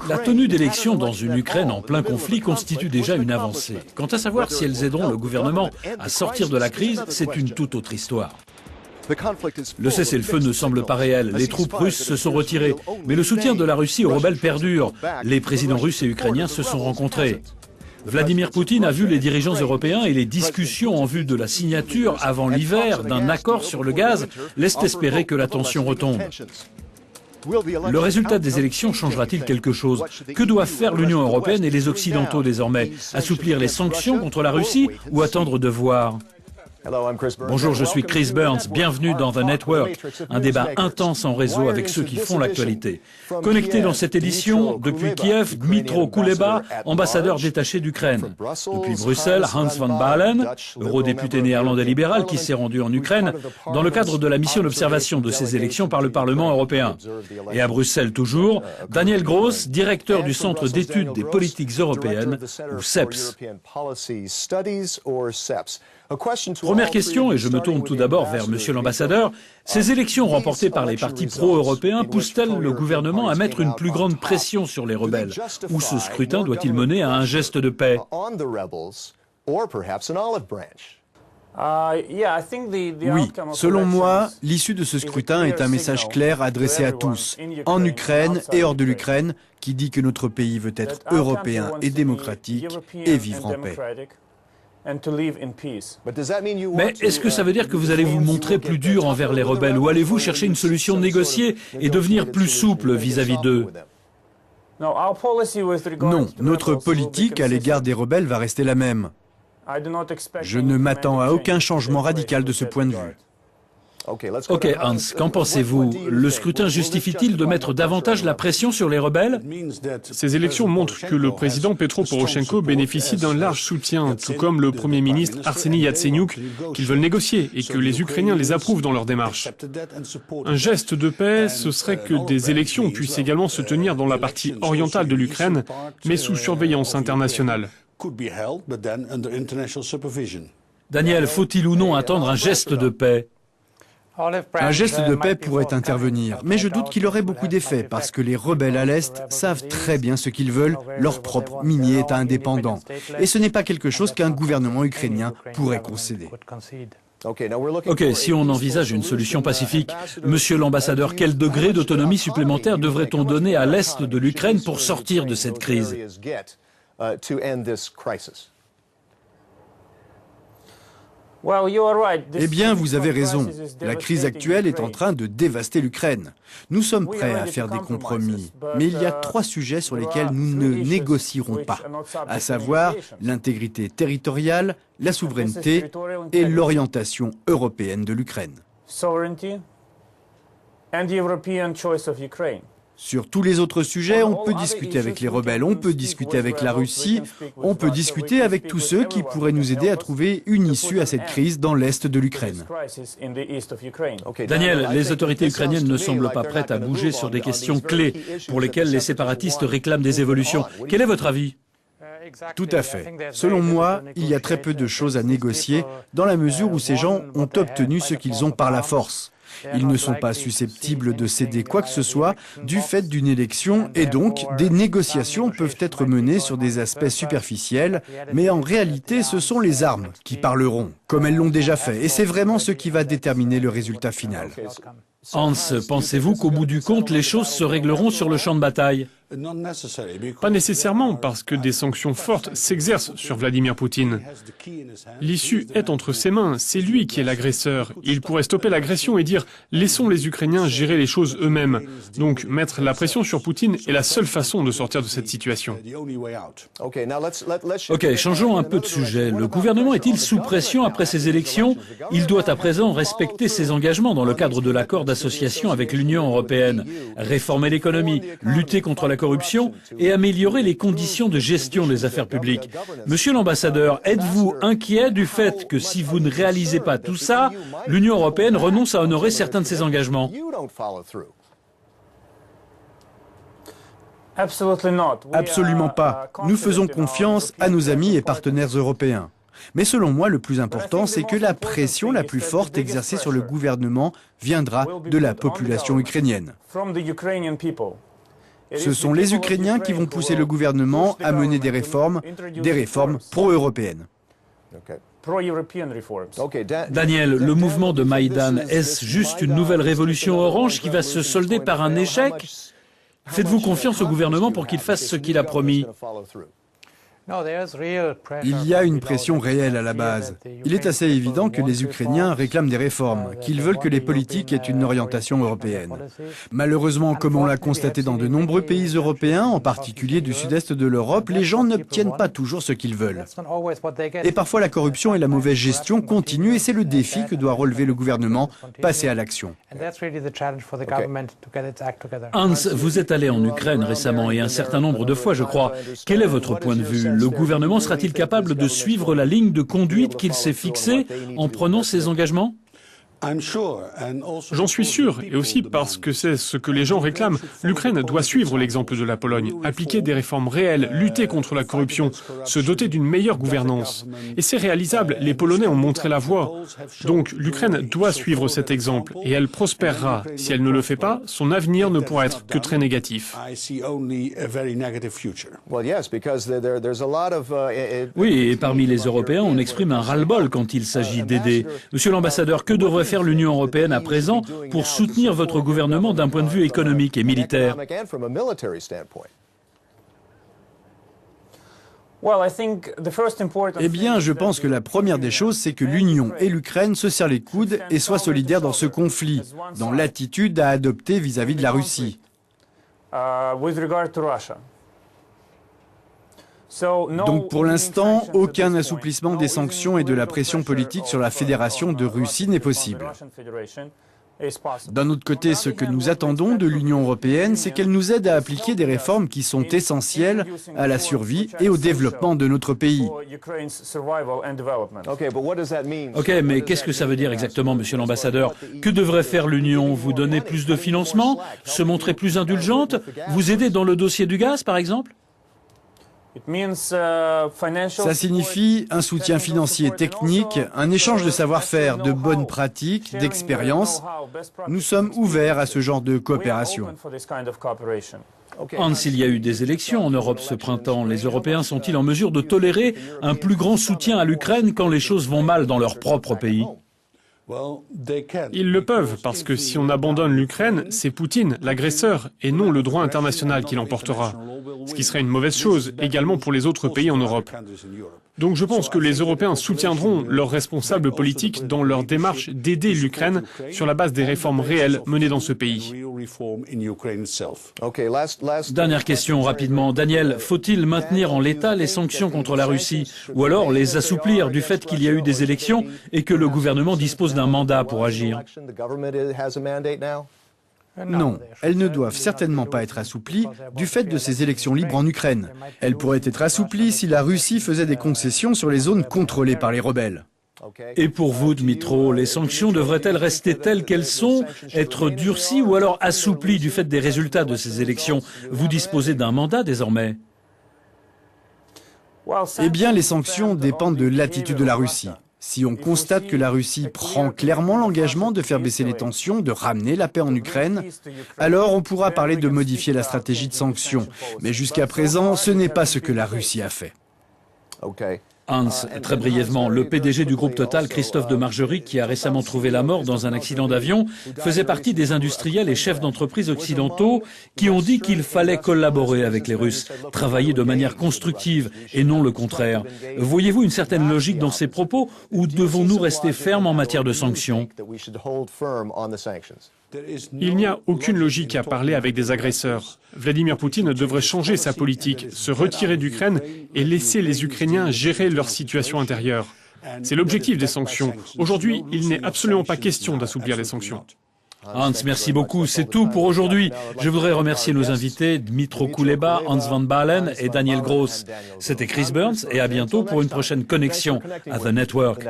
La tenue d'élections dans une Ukraine en plein conflit constitue déjà une avancée. Quant à savoir si elles aideront le gouvernement à sortir de la crise, c'est une toute autre histoire. Le cessez-le-feu ne semble pas réel. Les troupes russes se sont retirées. Mais le soutien de la Russie aux rebelles perdure. Les présidents russes et ukrainiens se sont rencontrés. Vladimir Poutine a vu les dirigeants européens et les discussions en vue de la signature avant l'hiver d'un accord sur le gaz laissent espérer que la tension retombe. Le résultat des élections changera-t-il quelque chose? Que doivent faire l'Union européenne et les Occidentaux désormais? Assouplir les sanctions contre la Russie ou attendre de voir? Bonjour, je suis Chris Burns. Bienvenue dans The Network, un débat intense en réseau avec ceux qui font l'actualité. Connecté dans cette édition, depuis Kiev, Dmytro Kuleba, ambassadeur détaché d'Ukraine. Depuis Bruxelles, Hans van Baalen, eurodéputé néerlandais libéral qui s'est rendu en Ukraine dans le cadre de la mission d'observation de ces élections par le Parlement européen. Et à Bruxelles toujours, Daniel Gross, directeur du Centre d'études des politiques européennes, ou CEPS. Première question, et je me tourne tout d'abord vers Monsieur l'ambassadeur. Ces élections remportées par les partis pro-européens poussent-elles le gouvernement à mettre une plus grande pression sur les rebelles? Ou ce scrutin doit-il mener à un geste de paix? Oui, selon moi, l'issue de ce scrutin est un message clair adressé à tous, en Ukraine et hors de l'Ukraine, qui dit que notre pays veut être européen et démocratique et vivre en paix. Mais est-ce que ça veut dire que vous allez vous montrer plus dur envers les rebelles ou allez-vous chercher une solution négociée et devenir plus souple vis-à-vis d'eux? Non, notre politique à l'égard des rebelles va rester la même. Je ne m'attends à aucun changement radical de ce point de vue. Ok Hans, qu'en pensez-vous? Le scrutin justifie-t-il de mettre davantage la pression sur les rebelles? Ces élections montrent que le président Petro Poroshenko bénéficie d'un large soutien, tout comme le Premier ministre Arseniy Yatsenyuk, qu'ils veulent négocier et que les Ukrainiens les approuvent dans leur démarche. Un geste de paix, ce serait que des élections puissent également se tenir dans la partie orientale de l'Ukraine, mais sous surveillance internationale. Daniel, faut-il ou non attendre un geste de paix? Un geste de paix pourrait intervenir, mais je doute qu'il aurait beaucoup d'effet parce que les rebelles à l'Est savent très bien ce qu'ils veulent, leur propre mini-État indépendant. Et ce n'est pas quelque chose qu'un gouvernement ukrainien pourrait concéder. Ok, si on envisage une solution pacifique, Monsieur l'ambassadeur, quel degré d'autonomie supplémentaire devrait-on donner à l'Est de l'Ukraine pour sortir de cette crise? Eh bien, vous avez raison. La crise actuelle est en train de dévaster l'Ukraine. Nous sommes prêts à faire des compromis, mais il y a 3 sujets sur lesquels nous ne négocierons pas, à savoir l'intégrité territoriale, la souveraineté et l'orientation européenne de l'Ukraine. Sur tous les autres sujets, on peut discuter avec les rebelles, on peut discuter avec la Russie, on peut discuter avec tous ceux qui pourraient nous aider à trouver une issue à cette crise dans l'est de l'Ukraine. Daniel, les autorités ukrainiennes ne semblent pas prêtes à bouger sur des questions clés pour lesquelles les séparatistes réclament des évolutions. Quel est votre avis? Tout à fait. Selon moi, il y a très peu de choses à négocier dans la mesure où ces gens ont obtenu ce qu'ils ont par la force. Ils ne sont pas susceptibles de céder quoi que ce soit du fait d'une élection et donc des négociations peuvent être menées sur des aspects superficiels, mais en réalité ce sont les armes qui parleront, comme elles l'ont déjà fait, et c'est vraiment ce qui va déterminer le résultat final. Hans, pensez-vous qu'au bout du compte, les choses se régleront sur le champ de bataille? Pas nécessairement, parce que des sanctions fortes s'exercent sur Vladimir Poutine. L'issue est entre ses mains, c'est lui qui est l'agresseur. Il pourrait stopper l'agression et dire « laissons les Ukrainiens gérer les choses eux-mêmes ». Donc mettre la pression sur Poutine est la seule façon de sortir de cette situation. Ok, changeons un peu de sujet. Le gouvernement est-il sous pression après ces élections? Il doit à présent respecter ses engagements dans le cadre de l'accord d'association avec l'Union européenne, réformer l'économie, lutter contre la corruption et améliorer les conditions de gestion des affaires publiques. Monsieur l'ambassadeur, êtes-vous inquiet du fait que si vous ne réalisez pas tout ça, l'Union européenne renonce à honorer certains de ses engagements? Absolument pas. Nous faisons confiance à nos amis et partenaires européens. Mais selon moi, le plus important, c'est que la pression la plus forte exercée sur le gouvernement viendra de la population ukrainienne. Ce sont les Ukrainiens qui vont pousser le gouvernement à mener des réformes pro-européennes. Daniel, le mouvement de Maïdan, est-ce juste une nouvelle révolution orange qui va se solder par un échec? Faites-vous confiance au gouvernement pour qu'il fasse ce qu'il a promis? Il y a une pression réelle à la base. Il est assez évident que les Ukrainiens réclament des réformes, qu'ils veulent que les politiques aient une orientation européenne. Malheureusement, comme on l'a constaté dans de nombreux pays européens, en particulier du sud-est de l'Europe, les gens n'obtiennent pas toujours ce qu'ils veulent. Et parfois la corruption et la mauvaise gestion continuent et c'est le défi que doit relever le gouvernement, passer à l'action. Hans, vous êtes allé en Ukraine récemment et un certain nombre de fois, je crois. Quel est votre point de vue? Le gouvernement sera-t-il capable de suivre la ligne de conduite qu'il s'est fixée en prenant ses engagements? J'en suis sûr, et aussi parce que c'est ce que les gens réclament. L'Ukraine doit suivre l'exemple de la Pologne, appliquer des réformes réelles, lutter contre la corruption, se doter d'une meilleure gouvernance. Et c'est réalisable, les Polonais ont montré la voie. Donc l'Ukraine doit suivre cet exemple, et elle prospérera. Si elle ne le fait pas, son avenir ne pourra être que très négatif. Oui, et parmi les Européens, on exprime un ras-le-bol quand il s'agit d'aider. Monsieur l'ambassadeur, que devrait faire l'Union européenne à présent pour soutenir votre gouvernement d'un point de vue économique et militaire? Eh bien, je pense que la première des choses, c'est que l'Union et l'Ukraine se serrent les coudes et soient solidaires dans ce conflit, dans l'attitude à adopter vis-à-vis de la Russie. Donc pour l'instant, aucun assouplissement des sanctions et de la pression politique sur la Fédération de Russie n'est possible. D'un autre côté, ce que nous attendons de l'Union européenne, c'est qu'elle nous aide à appliquer des réformes qui sont essentielles à la survie et au développement de notre pays. Ok, mais qu'est-ce que ça veut dire exactement, monsieur l'ambassadeur? Que devrait faire l'Union? Vous donner plus de financement? Se montrer plus indulgente? Vous aider dans le dossier du gaz, par exemple? Ça signifie un soutien financier technique, un échange de savoir-faire, de bonnes pratiques, d'expériences. Nous sommes ouverts à ce genre de coopération. Hans, il y a eu des élections en Europe ce printemps. Les Européens sont-ils en mesure de tolérer un plus grand soutien à l'Ukraine quand les choses vont mal dans leur propre pays? Ils le peuvent, parce que si on abandonne l'Ukraine, c'est Poutine, l'agresseur, et non le droit international qui l'emportera. Ce qui serait une mauvaise chose, également pour les autres pays en Europe. Donc je pense que les Européens soutiendront leurs responsables politiques dans leur démarche d'aider l'Ukraine sur la base des réformes réelles menées dans ce pays. Dernière question rapidement. Daniel, faut-il maintenir en l'état les sanctions contre la Russie ou alors les assouplir du fait qu'il y a eu des élections et que le gouvernement dispose d'un mandat pour agir? Non, elles ne doivent certainement pas être assouplies du fait de ces élections libres en Ukraine. Elles pourraient être assouplies si la Russie faisait des concessions sur les zones contrôlées par les rebelles. Et pour vous, Dmytro, les sanctions devraient-elles rester telles qu'elles sont, être durcies ou alors assouplies du fait des résultats de ces élections? Vous disposez d'un mandat désormais? Eh bien, les sanctions dépendent de l'attitude de la Russie. Si on constate que la Russie prend clairement l'engagement de faire baisser les tensions, de ramener la paix en Ukraine, alors on pourra parler de modifier la stratégie de sanctions. Mais jusqu'à présent, ce n'est pas ce que la Russie a fait. Hans, très brièvement, le PDG du groupe Total, Christophe de Margerie, qui a récemment trouvé la mort dans un accident d'avion, faisait partie des industriels et chefs d'entreprise occidentaux qui ont dit qu'il fallait collaborer avec les Russes, travailler de manière constructive et non le contraire. Voyez-vous une certaine logique dans ces propos ou devons-nous rester fermes en matière de sanctions? Il n'y a aucune logique à parler avec des agresseurs. Vladimir Poutine devrait changer sa politique, se retirer d'Ukraine et laisser les Ukrainiens gérer leur situation intérieure. C'est l'objectif des sanctions. Aujourd'hui, il n'est absolument pas question d'assouplir les sanctions. Hans, merci beaucoup. C'est tout pour aujourd'hui. Je voudrais remercier nos invités, Dmytro Kuleba, Hans Van Baalen et Daniel Gross. C'était Chris Burns et à bientôt pour une prochaine connexion à The Network.